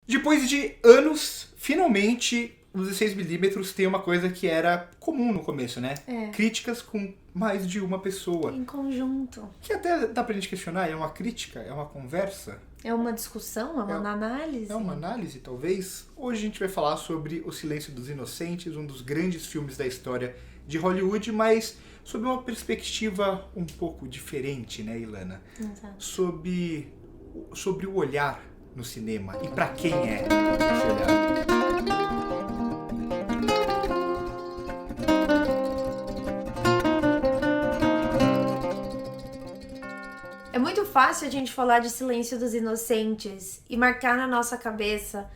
Depois de anos, finalmente, os 16mm tem uma coisa que era comum no começo, né? Críticas com mais de uma pessoa. Em conjunto. Que até dá pra gente questionar, é uma crítica? É uma conversa? É uma discussão? É uma análise? É uma análise, talvez? Hoje a gente vai falar sobre O Silêncio dos Inocentes, um dos grandes filmes da história de Hollywood, mas sob uma perspectiva um pouco diferente, né, Ilana? Exato. Sobre o olhar no cinema e pra quem é esse olhar. É muito fácil a gente falar de Silêncio dos Inocentes e marcar na nossa cabeça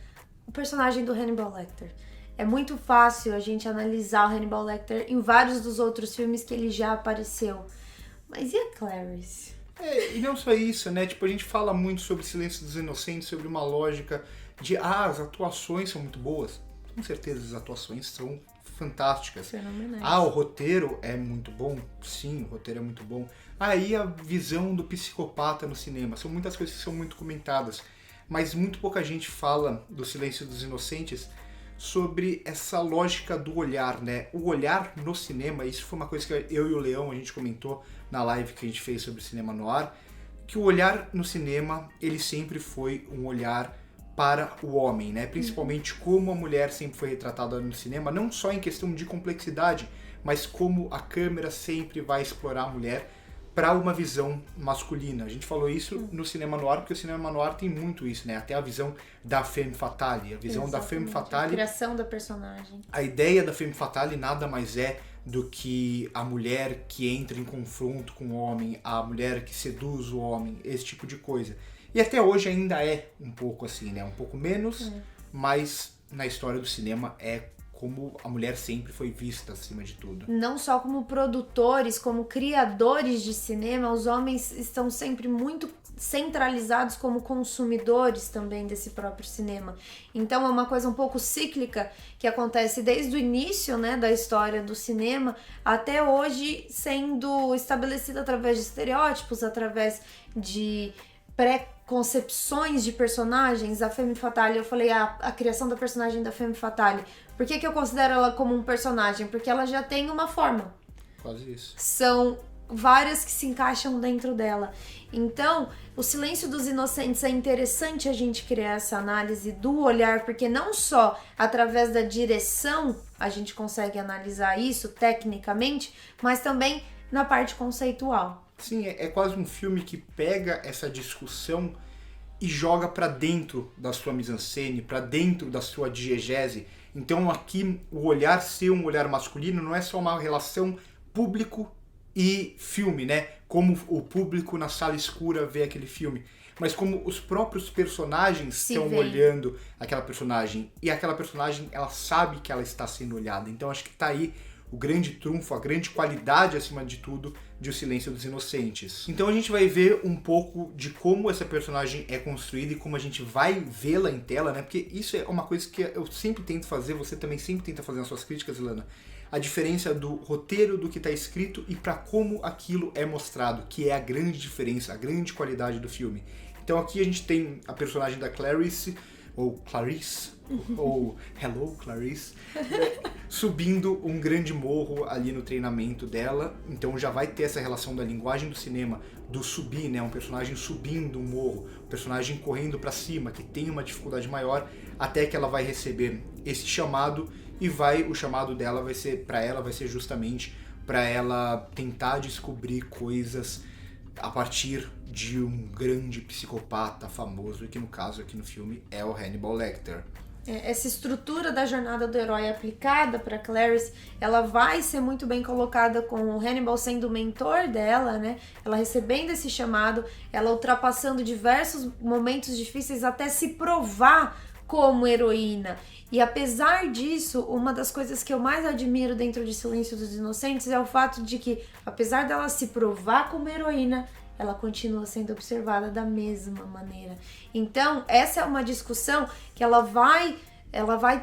o personagem do Hannibal Lecter. É muito fácil a gente analisar o Hannibal Lecter em vários dos outros filmes que ele já apareceu. Mas e a Clarice? E não só isso, né? Tipo, a gente fala muito sobre Silêncio dos Inocentes, sobre uma lógica de, as atuações são muito boas. Com certeza as atuações são fantásticas. Fenomenais. O roteiro é muito bom. Sim, o roteiro é muito bom. Aí a visão do psicopata no cinema. São muitas coisas que são muito comentadas. Mas muito pouca gente fala do Silêncio dos Inocentes sobre essa lógica do olhar, né? O olhar no cinema, isso foi uma coisa que eu e o Leão, a gente comentou na live que a gente fez sobre cinema noir, que o olhar no cinema, ele sempre foi um olhar para o homem, né? Principalmente como a mulher sempre foi retratada no cinema, não só em questão de complexidade, mas como a câmera sempre vai explorar a mulher para uma visão masculina. A gente falou isso no cinema noir, porque o cinema noir tem muito isso, né? Até a visão da femme fatale, a visão da femme fatale. A criação da personagem. A ideia da femme fatale nada mais é do que a mulher que entra em confronto com o homem, a mulher que seduz o homem, esse tipo de coisa. E até hoje ainda é um pouco assim, né? Um pouco menos, mas na história do cinema é como a mulher sempre foi vista acima de tudo. Não só como produtores, como criadores de cinema, os homens estão sempre muito centralizados como consumidores também desse próprio cinema. Então é uma coisa um pouco cíclica que acontece desde o início, né, da história do cinema até hoje, sendo estabelecida através de estereótipos, através de pré-concepções de personagens. A Femme Fatale, eu falei a criação da personagem da Femme Fatale. Por que eu considero ela como um personagem? Porque ela já tem uma forma. Quase isso. São várias que se encaixam dentro dela. Então, o Silêncio dos Inocentes é interessante a gente criar essa análise do olhar, porque não só através da direção a gente consegue analisar isso tecnicamente, mas também na parte conceitual. Sim, é quase um filme que pega essa discussão e joga pra dentro da sua mise-en-scène, pra dentro da sua diegese. Então aqui o olhar ser um olhar masculino não é só uma relação público e filme, né? Como o público na sala escura vê aquele filme, mas como os próprios personagens estão olhando aquela personagem. E aquela personagem, ela sabe que ela está sendo olhada. Então acho que tá aí o grande trunfo, a grande qualidade, acima de tudo, de O Silêncio dos Inocentes. Então a gente vai ver um pouco de como essa personagem é construída e como a gente vai vê-la em tela, né? Porque isso é uma coisa que eu sempre tento fazer, você também sempre tenta fazer nas suas críticas, Ilana. A diferença do roteiro, do que está escrito e para como aquilo é mostrado, que é a grande diferença, a grande qualidade do filme. Então aqui a gente tem a personagem da Clarice, ou Hello Clarice, subindo um grande morro ali no treinamento dela. Então já vai ter essa relação da linguagem do cinema, do subir, né? Um personagem subindo um morro, um personagem correndo para cima, que tem uma dificuldade maior, até que ela vai receber esse chamado e o chamado dela vai ser, para ela, vai ser justamente para ela tentar descobrir coisas a partir de um grande psicopata famoso, que no caso aqui no filme é o Hannibal Lecter. Essa estrutura da jornada do herói aplicada para Clarice, ela vai ser muito bem colocada com o Hannibal sendo o mentor dela, né? Ela recebendo esse chamado, ela ultrapassando diversos momentos difíceis até se provar como heroína. E apesar disso, uma das coisas que eu mais admiro dentro de Silêncio dos Inocentes é o fato de que, apesar dela se provar como heroína, ela continua sendo observada da mesma maneira. Então, essa é uma discussão que ela vai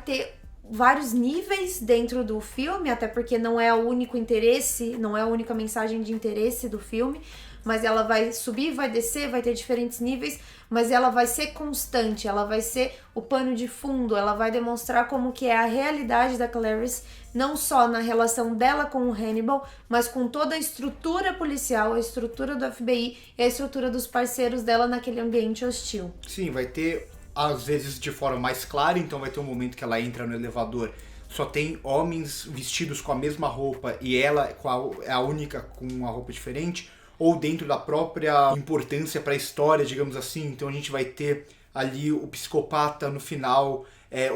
ter vários níveis dentro do filme, até porque não é o único interesse, não é a única mensagem de interesse do filme, mas ela vai subir, vai descer, vai ter diferentes níveis, mas ela vai ser constante, ela vai ser o pano de fundo, ela vai demonstrar como que é a realidade da Clarice, não só na relação dela com o Hannibal, mas com toda a estrutura policial, a estrutura do FBI e a estrutura dos parceiros dela naquele ambiente hostil. Sim, vai ter, às vezes, de forma mais clara, então vai ter um momento que ela entra no elevador, só tem homens vestidos com a mesma roupa e ela é a única com uma roupa diferente, ou dentro da própria importância para a história, digamos assim. Então a gente vai ter ali o psicopata no final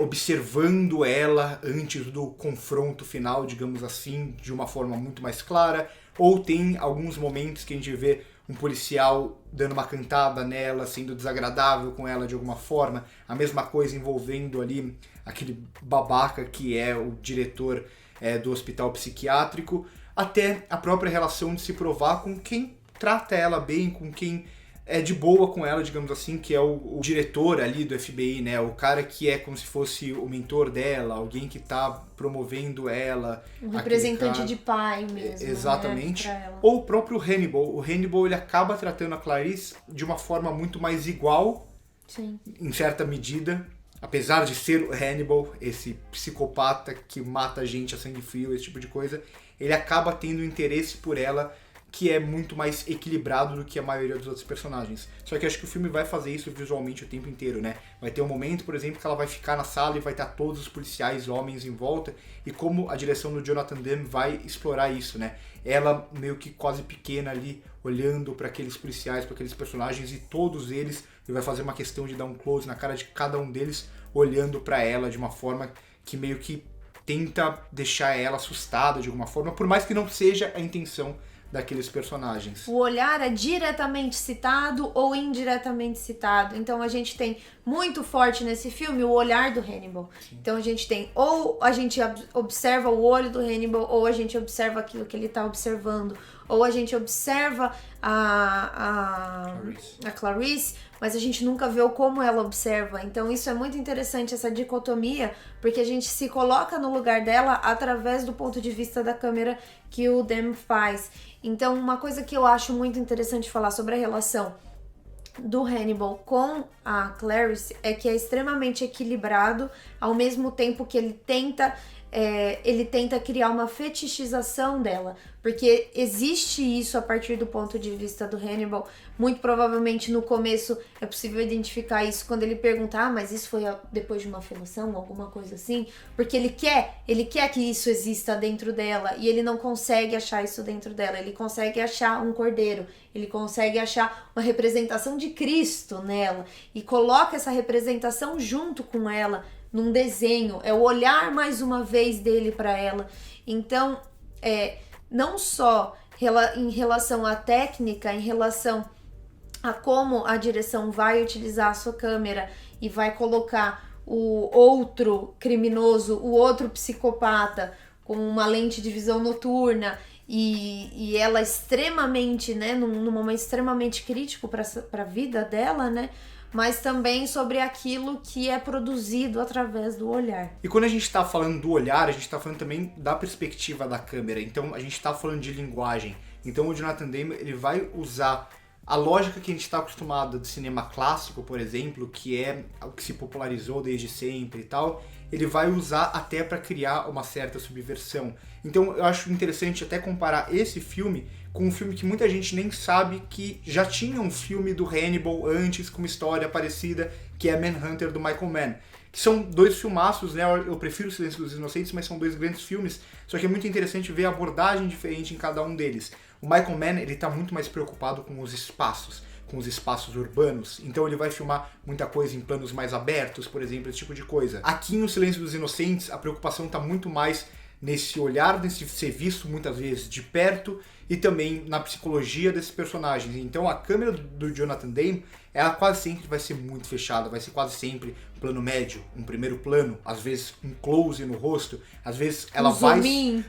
observando ela antes do confronto final, digamos assim, de uma forma muito mais clara, ou tem alguns momentos que a gente vê um policial dando uma cantada nela, sendo desagradável com ela de alguma forma, a mesma coisa envolvendo ali aquele babaca que é o diretor do hospital psiquiátrico, até a própria relação de se provar com quem trata ela bem, com quem é de boa com ela, digamos assim, que é o diretor ali do FBI, né? O cara que é como se fosse o mentor dela, alguém que tá promovendo ela. Um representante de pai mesmo. Exatamente. Né, pra ela. Ou o próprio Hannibal. O Hannibal, ele acaba tratando a Clarice de uma forma muito mais igual, Sim. em certa medida. Apesar de ser o Hannibal, esse psicopata que mata gente a sangue frio, esse tipo de coisa, ele acaba tendo interesse por ela que é muito mais equilibrado do que a maioria dos outros personagens. Só que acho que o filme vai fazer isso visualmente o tempo inteiro, né? Vai ter um momento, por exemplo, que ela vai ficar na sala e vai estar todos os policiais homens em volta, e como a direção do Jonathan Demme vai explorar isso, né? Ela meio que quase pequena ali, olhando para aqueles policiais, para aqueles personagens, e todos eles, ele vai fazer uma questão de dar um close na cara de cada um deles, olhando para ela de uma forma que meio que tenta deixar ela assustada de alguma forma, por mais que não seja a intenção daqueles personagens. O olhar é diretamente citado ou indiretamente citado. Então a gente tem muito forte nesse filme o olhar do Hannibal. Sim. Então a gente tem, ou a gente observa o olho do Hannibal, ou a gente observa aquilo que ele está observando, ou a gente observa a Clarice, mas a gente nunca vê como ela observa. Então isso é muito interessante, essa dicotomia, porque a gente se coloca no lugar dela através do ponto de vista da câmera que o Demme faz. Então uma coisa que eu acho muito interessante falar sobre a relação do Hannibal com a Clarice é que é extremamente equilibrado, ao mesmo tempo que ele tenta criar uma fetichização dela, porque existe isso a partir do ponto de vista do Hannibal. Muito provavelmente no começo é possível identificar isso quando ele pergunta, mas isso foi depois de uma felação, alguma coisa assim, porque ele quer que isso exista dentro dela, e ele não consegue achar isso dentro dela. Ele consegue achar um cordeiro, ele consegue achar uma representação de Cristo nela, e coloca essa representação junto com ela num desenho, é o olhar mais uma vez dele para ela. Então, não só em relação à técnica, em relação a como a direção vai utilizar a sua câmera e vai colocar o outro criminoso, o outro psicopata com uma lente de visão noturna e ela extremamente, né, num momento extremamente crítico para a vida dela, né? Mas também sobre aquilo que é produzido através do olhar. E quando a gente está falando do olhar, a gente está falando também da perspectiva da câmera. Então a gente está falando de linguagem. Então o Jonathan Demme, ele vai usar a lógica que a gente está acostumado do cinema clássico, por exemplo, que é o que se popularizou desde sempre e tal, ele vai usar até para criar uma certa subversão. Então eu acho interessante até comparar esse filme com um filme que muita gente nem sabe que já tinha um filme do Hannibal antes com uma história parecida, que é Manhunter, do Michael Mann. Que são dois filmaços, né? Eu prefiro O Silêncio dos Inocentes, mas são dois grandes filmes, só que é muito interessante ver a abordagem diferente em cada um deles. O Michael Mann, ele tá muito mais preocupado com os espaços urbanos, então ele vai filmar muita coisa em planos mais abertos, por exemplo, esse tipo de coisa. Aqui no Silêncio dos Inocentes, a preocupação tá muito mais nesse olhar, nesse ser visto muitas vezes de perto, e também na psicologia desses personagens. Então a câmera do Jonathan Demme, ela quase sempre vai ser muito fechada, vai ser quase sempre um plano médio, um primeiro plano, às vezes um close no rosto, às vezes ela vai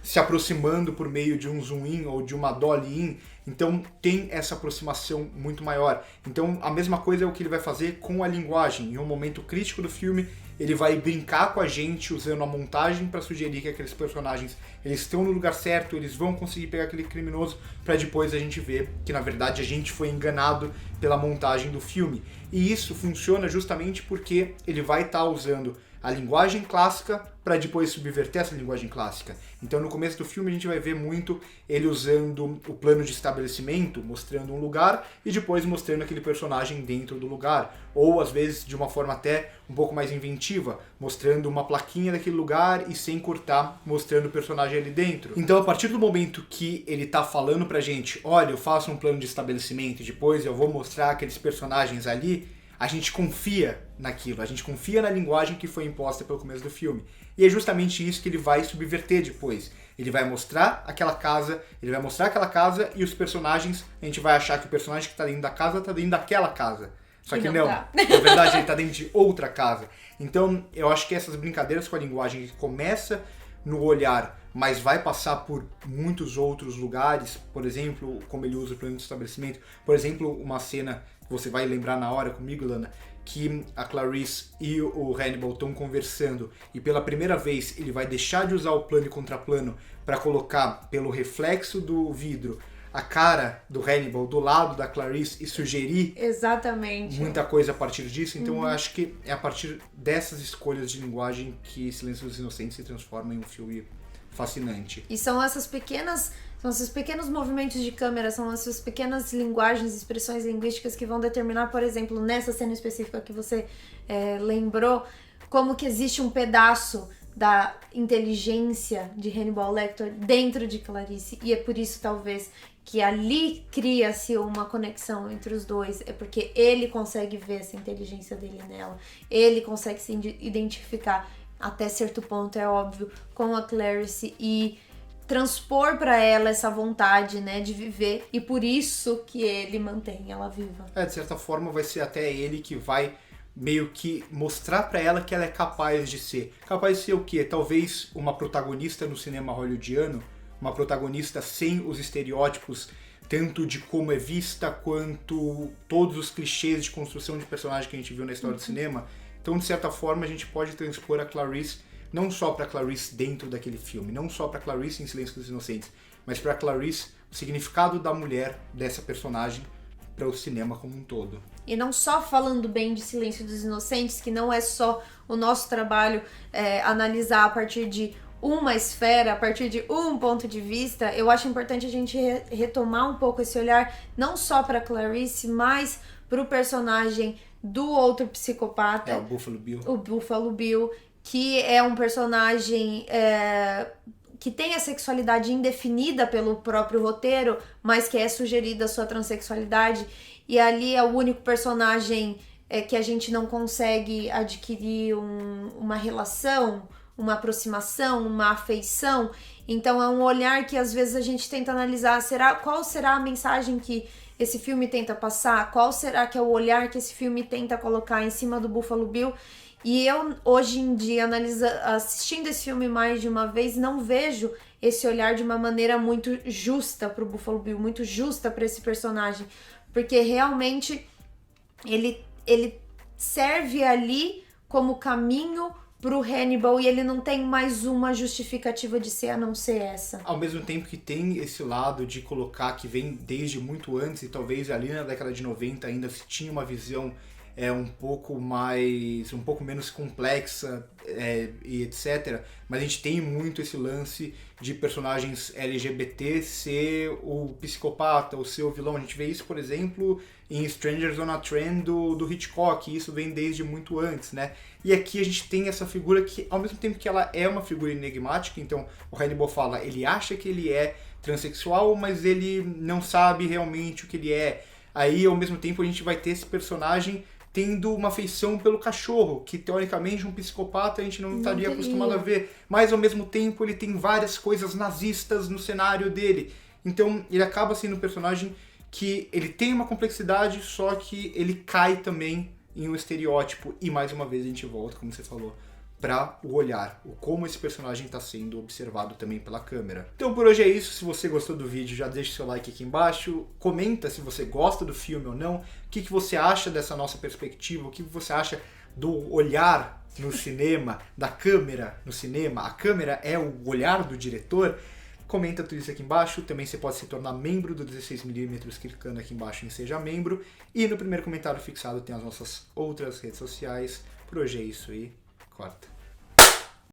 se aproximando por meio de um zoom in ou de uma dolly in, então tem essa aproximação muito maior. Então a mesma coisa é o que ele vai fazer com a linguagem. Em um momento crítico do filme, ele vai brincar com a gente usando a montagem para sugerir que aqueles personagens eles estão no lugar certo, eles vão conseguir pegar aquele criminoso, criminoso, para depois a gente ver que na verdade a gente foi enganado pela montagem do filme. E isso funciona justamente porque ele vai estar usando a linguagem clássica para depois subverter essa linguagem clássica. Então no começo do filme a gente vai ver muito ele usando o plano de estabelecimento, mostrando um lugar e depois mostrando aquele personagem dentro do lugar. Ou às vezes de uma forma até um pouco mais inventiva, mostrando uma plaquinha daquele lugar e sem cortar, mostrando o personagem ali dentro. Então a partir do momento que ele tá falando pra gente, olha, eu faço um plano de estabelecimento e depois eu vou mostrar aqueles personagens ali, a gente confia naquilo, a gente confia na linguagem que foi imposta pelo começo do filme. E é justamente isso que ele vai subverter depois. Ele vai mostrar aquela casa, e os personagens, a gente vai achar que o personagem que está dentro da casa está dentro daquela casa. Só que não, na verdade ele está dentro de outra casa. Então eu acho que essas brincadeiras com a linguagem que começa no olhar, mas vai passar por muitos outros lugares, por exemplo, como ele usa o plano de estabelecimento, por exemplo, uma cena que você vai lembrar na hora comigo, Lana, que a Clarice e o Hannibal estão conversando e pela primeira vez ele vai deixar de usar o plano e contraplano para colocar pelo reflexo do vidro a cara do Hannibal do lado da Clarice e sugerir exatamente muita coisa a partir disso. Então eu acho que é a partir dessas escolhas de linguagem que Silêncio dos Inocentes se transforma em um filme fascinante. E são esses pequenos movimentos de câmera, são essas pequenas linguagens, expressões linguísticas que vão determinar, por exemplo, nessa cena específica que você lembrou, como que existe um pedaço da inteligência de Hannibal Lecter dentro de Clarice, e é por isso, talvez, que ali cria-se uma conexão entre os dois, é porque ele consegue ver essa inteligência dele nela, ele consegue se identificar até certo ponto, é óbvio, com a Clarice e transpor para ela essa vontade, né, de viver, e por isso que ele mantém ela viva. De certa forma vai ser até ele que vai meio que mostrar para ela que ela é capaz de ser. Capaz de ser o quê? Talvez uma protagonista no cinema hollywoodiano, uma protagonista sem os estereótipos, tanto de como é vista, quanto todos os clichês de construção de personagem que a gente viu na história do cinema. Então, de certa forma, a gente pode transpor a Clarice, não só para Clarice dentro daquele filme, não só para Clarice em Silêncio dos Inocentes, mas para Clarice, o significado da mulher, dessa personagem, para o cinema como um todo. E não só falando bem de Silêncio dos Inocentes, que não é só o nosso trabalho analisar a partir de uma esfera, a partir de um ponto de vista, eu acho importante a gente retomar um pouco esse olhar, não só para Clarice, mas para o personagem do outro psicopata. O Buffalo Bill. O Buffalo Bill, que é um personagem que tem a sexualidade indefinida pelo próprio roteiro, mas que é sugerida a sua transexualidade. E ali é o único personagem que a gente não consegue adquirir uma relação, uma aproximação, uma afeição. Então é um olhar que às vezes a gente tenta analisar, qual será a mensagem que esse filme tenta passar? Qual será que é o olhar que esse filme tenta colocar em cima do Buffalo Bill? E eu, hoje em dia, assistindo esse filme mais de uma vez, não vejo esse olhar de uma maneira muito justa pro Buffalo Bill, muito justa para esse personagem. Porque realmente ele serve ali como caminho pro Hannibal e ele não tem mais uma justificativa de ser a não ser essa. Ao mesmo tempo que tem esse lado de colocar que vem desde muito antes e talvez ali na década de 90 ainda se tinha uma visão um pouco menos complexa e etc. Mas a gente tem muito esse lance de personagens LGBT ser o psicopata, ou ser o vilão. A gente vê isso, por exemplo, em Strangers on a Train do Hitchcock, e isso vem desde muito antes, né? E aqui a gente tem essa figura que, ao mesmo tempo que ela é uma figura enigmática, então o Hannibal fala, ele acha que ele é transexual, mas ele não sabe realmente o que ele é. Aí, ao mesmo tempo, a gente vai ter esse personagem tendo uma afeição pelo cachorro, que teoricamente um psicopata a gente não estaria acostumado a ver, mas ao mesmo tempo ele tem várias coisas nazistas no cenário dele. Então ele acaba sendo um personagem que ele tem uma complexidade, só que ele cai também em um estereótipo. E mais uma vez a gente volta, como você falou, para o olhar, como esse personagem está sendo observado também pela câmera. Então por hoje é isso. Se você gostou do vídeo, já deixa seu like aqui embaixo, comenta se você gosta do filme ou não, o que você acha dessa nossa perspectiva, o que você acha do olhar no cinema, da câmera no cinema. A câmera é o olhar do diretor. Comenta tudo isso aqui embaixo. Também você pode se tornar membro do 16mm clicando aqui embaixo em Seja Membro. E no primeiro comentário fixado tem as nossas outras redes sociais. Por hoje é isso aí. Corta.